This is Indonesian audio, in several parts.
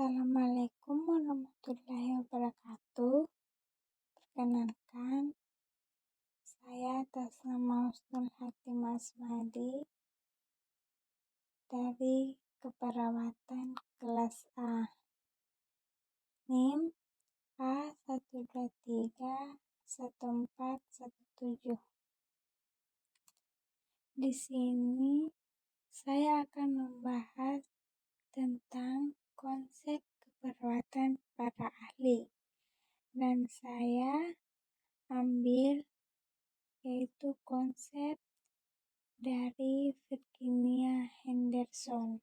Assalamualaikum warahmatullahi wabarakatuh. Perkenalkan, saya atas nama Husnul Hatim Asmadi dari Keperawatan kelas A. NIM A1231417. Di sini saya akan membahas tentang konsep keperawatan para ahli, dan saya ambil yaitu konsep dari Virginia Henderson.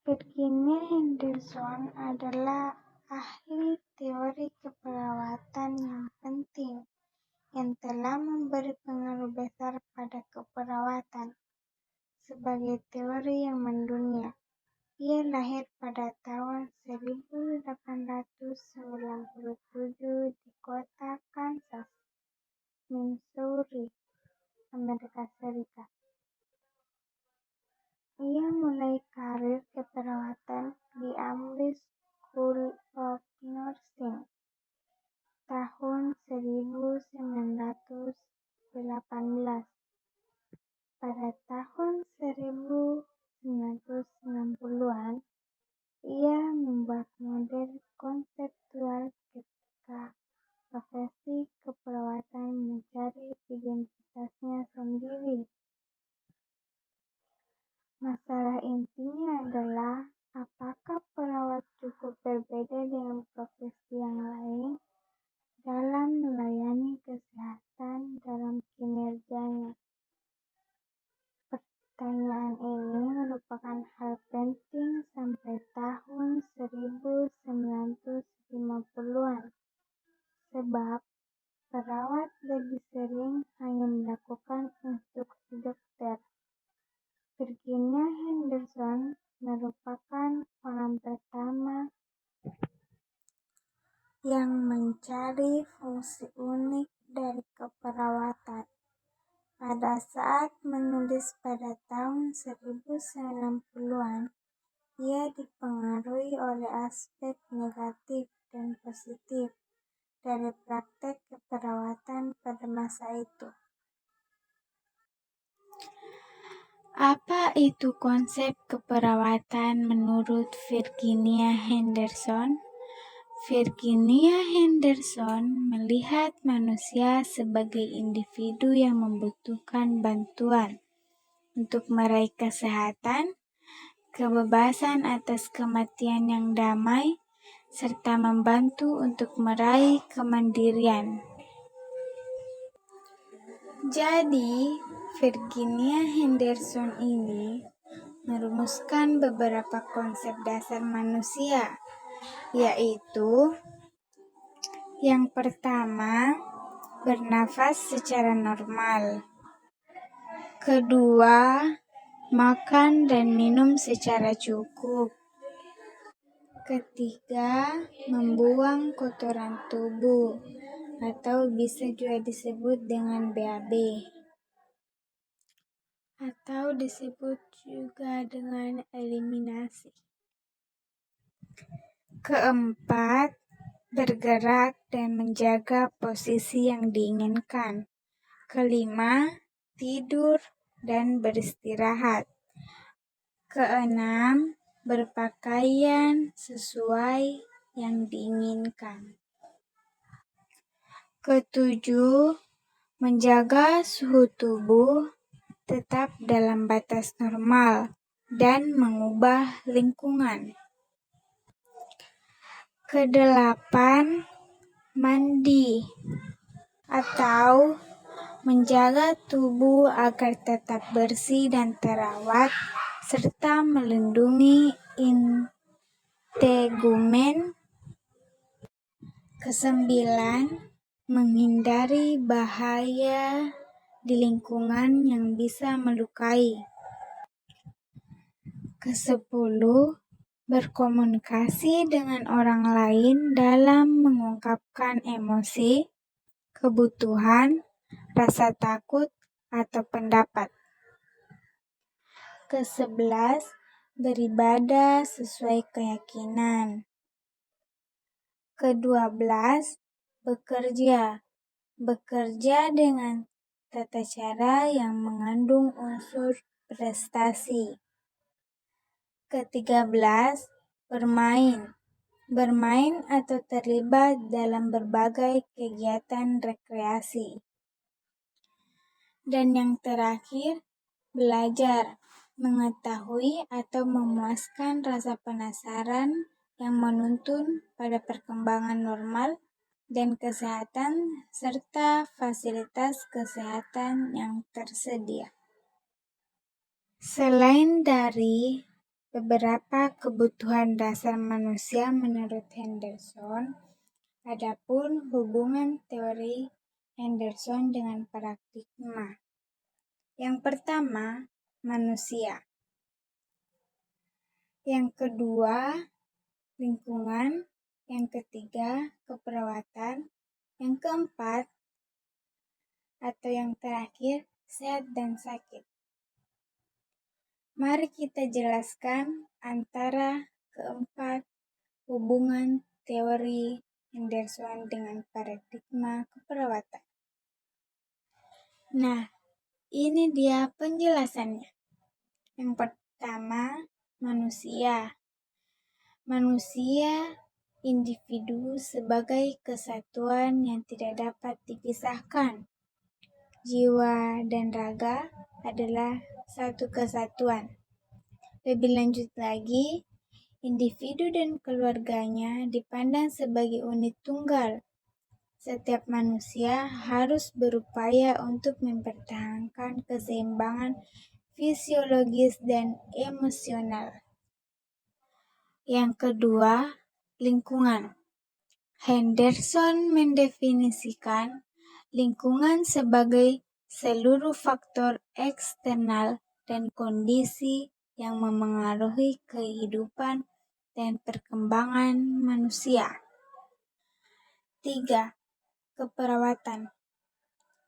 Virginia Henderson adalah ahli teori keperawatan yang penting yang telah memberi pengaruh besar pada keperawatan sebagai teori yang mendunia. Ia lahir pada tahun 1897 di kota Kansas, Missouri, Amerika Serikat. Ia mulai karir keperawatan di Amherst School of Nursing tahun 1918. Pada tahun 1990-an, ia membuat model konseptual ketika profesi keperawatan mencari identitasnya sendiri. Masalah intinya adalah apakah perawat cukup berbeda dengan profesi yang lain dalam melayani kesehatan dalam kinerjanya. Pertanyaan ini merupakan hal penting sampai tahun 1950-an, sebab perawat lebih sering hanya melakukan instruksi dokter. Virginia Henderson merupakan orang pertama yang mencari fungsi unik dari keperawatan. Pada saat menulis pada tahun 1990-an, ia dipengaruhi oleh aspek negatif dan positif dari praktek keperawatan pada masa itu. Apa itu konsep keperawatan menurut Virginia Henderson? Virginia Henderson melihat manusia sebagai individu yang membutuhkan bantuan untuk meraih kesehatan, kebebasan atas kematian yang damai, serta membantu untuk meraih kemandirian. Jadi, Virginia Henderson ini merumuskan beberapa konsep dasar manusia, yaitu yang pertama, bernafas secara normal. Kedua, makan dan minum secara cukup. Ketiga, membuang kotoran tubuh atau bisa juga disebut dengan BAB atau disebut juga dengan eliminasi. Keempat, bergerak dan menjaga posisi yang diinginkan. Kelima, tidur dan beristirahat. Keenam, berpakaian sesuai yang diinginkan. Ketujuh, menjaga suhu tubuh tetap dalam batas normal dan mengubah lingkungan. Kedelapan, mandi atau menjaga tubuh agar tetap bersih dan terawat, serta melindungi integumen. Kesembilan, menghindari bahaya di lingkungan yang bisa melukai. Kesepuluh, berkomunikasi dengan orang lain dalam mengungkapkan emosi, kebutuhan, rasa takut, atau pendapat. Kesebelas, beribadah sesuai keyakinan. Ke-12, bekerja. Bekerja dengan tata cara yang mengandung unsur prestasi. Ke-13, bermain. Bermain atau terlibat dalam berbagai kegiatan rekreasi. Dan yang terakhir, belajar. Mengetahui atau memuaskan rasa penasaran yang menuntun pada perkembangan normal dan kesehatan serta fasilitas kesehatan yang tersedia. Selain dari beberapa kebutuhan dasar manusia menurut Henderson, adapun hubungan teori Henderson dengan paradigma. Yang pertama, manusia. Yang kedua, lingkungan. Yang ketiga, keperawatan. Yang keempat, atau yang terakhir, sehat dan sakit. Mari kita jelaskan antara keempat hubungan teori Henderson dengan paradigma keperawatan. Nah, ini dia penjelasannya. Yang pertama, manusia. Manusia individu sebagai kesatuan yang tidak dapat dipisahkan. Jiwa dan raga adalah satu kesatuan. Lebih lanjut lagi, individu dan keluarganya dipandang sebagai unit tunggal. Setiap manusia harus berupaya untuk mempertahankan keseimbangan fisiologis dan emosional. Yang kedua, lingkungan. Henderson mendefinisikan lingkungan sebagai seluruh faktor eksternal dan kondisi yang memengaruhi kehidupan dan perkembangan manusia. 3. Keperawatan.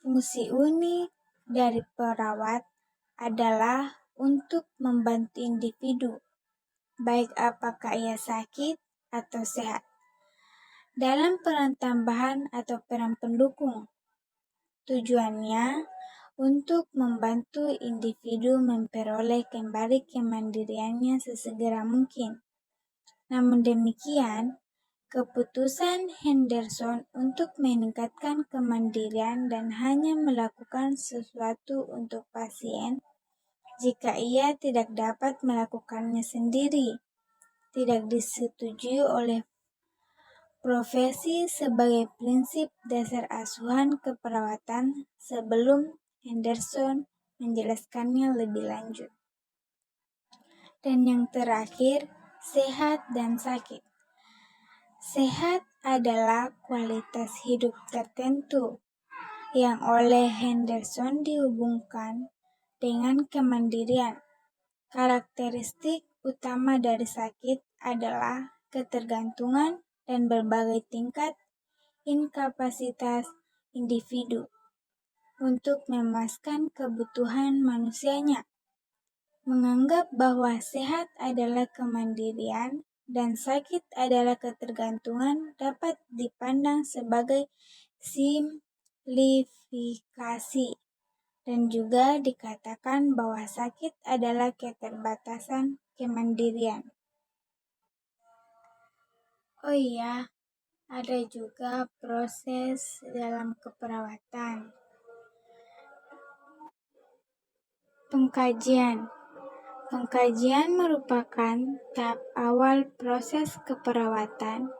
Fungsi unik dari perawat adalah untuk membantu individu, baik apakah ia sakit atau sehat, dalam peran tambahan atau peran pendukung. Tujuannya untuk membantu individu memperoleh kembali kemandiriannya sesegera mungkin. Namun demikian, keputusan Henderson untuk meningkatkan kemandirian dan hanya melakukan sesuatu untuk pasien jika ia tidak dapat melakukannya sendiri, tidak disetujui oleh profesi sebagai prinsip dasar asuhan keperawatan sebelum Henderson menjelaskannya lebih lanjut. Dan yang terakhir, sehat dan sakit. Sehat adalah kualitas hidup tertentu yang oleh Henderson dihubungkan dengan kemandirian. Karakteristik utama dari sakit adalah ketergantungan dan berbagai tingkat inkapasitas individu untuk memuaskan kebutuhan manusianya. Menganggap bahwa sehat adalah kemandirian dan sakit adalah ketergantungan dapat dipandang sebagai simplifikasi, dan juga dikatakan bahwa sakit adalah keterbatasan kemandirian. Oh iya, ada juga proses dalam keperawatan. Pengkajian. Pengkajian merupakan tahap awal proses keperawatan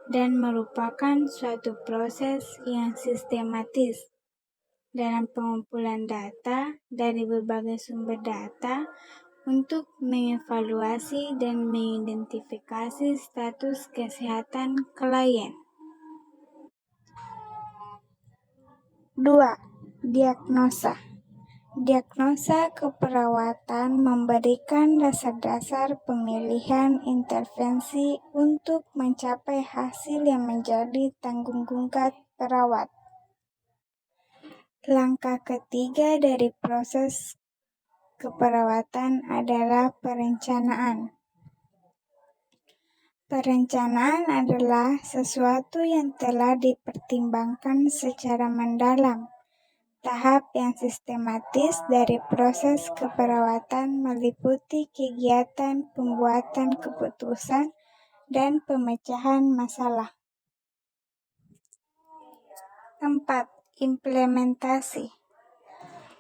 dan merupakan suatu proses yang sistematis dalam pengumpulan data dari berbagai sumber data untuk mengevaluasi dan mengidentifikasi status kesehatan klien. 2. Diagnosa. Diagnosa keperawatan memberikan dasar-dasar pemilihan intervensi untuk mencapai hasil yang menjadi tanggung jawab perawat. Langkah ketiga dari proses keperawatan adalah perencanaan. Perencanaan adalah sesuatu yang telah dipertimbangkan secara mendalam. Tahap yang sistematis dari proses keperawatan meliputi kegiatan pembuatan keputusan dan pemecahan masalah. 4. Implementasi.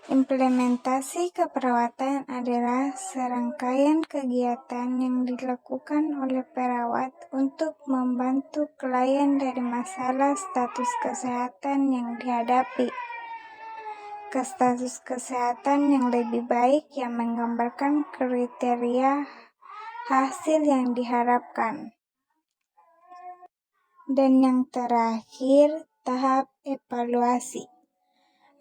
Implementasi keperawatan adalah serangkaian kegiatan yang dilakukan oleh perawat untuk membantu klien dari masalah status kesehatan yang dihadapi ke status kesehatan yang lebih baik yang menggambarkan kriteria hasil yang diharapkan. Dan yang terakhir, tahap evaluasi.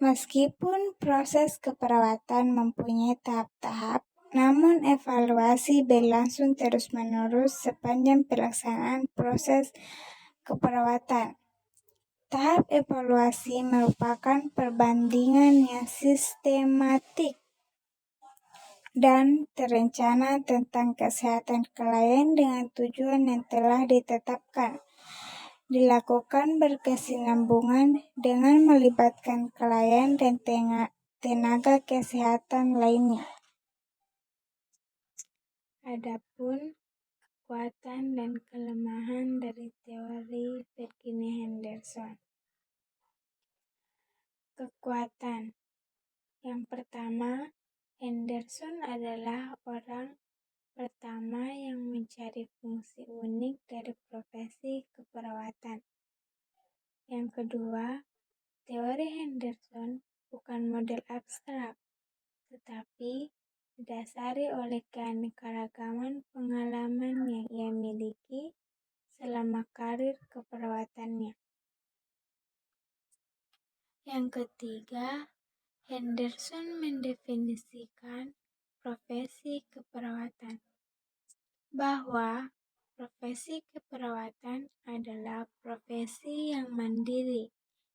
Meskipun proses keperawatan mempunyai tahap-tahap, namun evaluasi berlangsung terus-menerus sepanjang pelaksanaan proses keperawatan. Tahap evaluasi merupakan perbandingan yang sistematik dan terencana tentang kesehatan klien dengan tujuan yang telah ditetapkan. Dilakukan berkesinambungan dengan melibatkan klien dan tenaga kesehatan lainnya. Adapun kekuatan dan kelemahan dari teori Virginia Henderson. Kekuatan. Yang pertama, Henderson adalah orang pertama yang mencari fungsi unik dari profesi keperawatan. Yang kedua, teori Henderson bukan model abstrak, tetapi didasari oleh keanekaragaman pengalaman yang ia miliki selama karir keperawatannya. Yang ketiga, Henderson mendefinisikan profesi keperawatan, bahwa profesi keperawatan adalah profesi yang mandiri,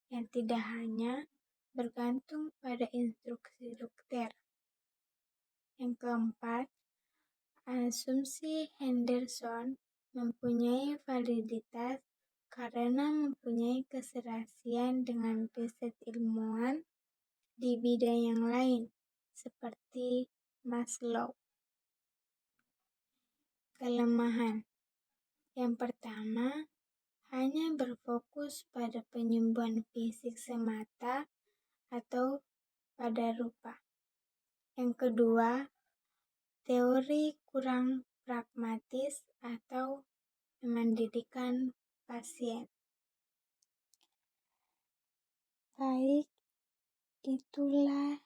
yang tidak hanya bergantung pada instruksi dokter. Yang keempat, asumsi Henderson mempunyai validitas karena mempunyai keserasian dengan riset ilmuwan di bidang yang lain, seperti Maslow. Kelemahan. Yang pertama, hanya berfokus pada penyembuhan fisik semata atau pada rupa. Yang kedua, teori kurang pragmatis atau mendidikan pasien. Baik, itulah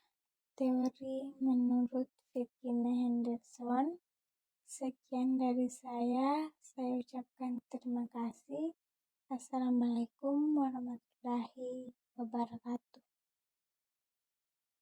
teori menurut Virginia Henderson. Sekian dari saya ucapkan terima kasih. Assalamualaikum warahmatullahi wabarakatuh.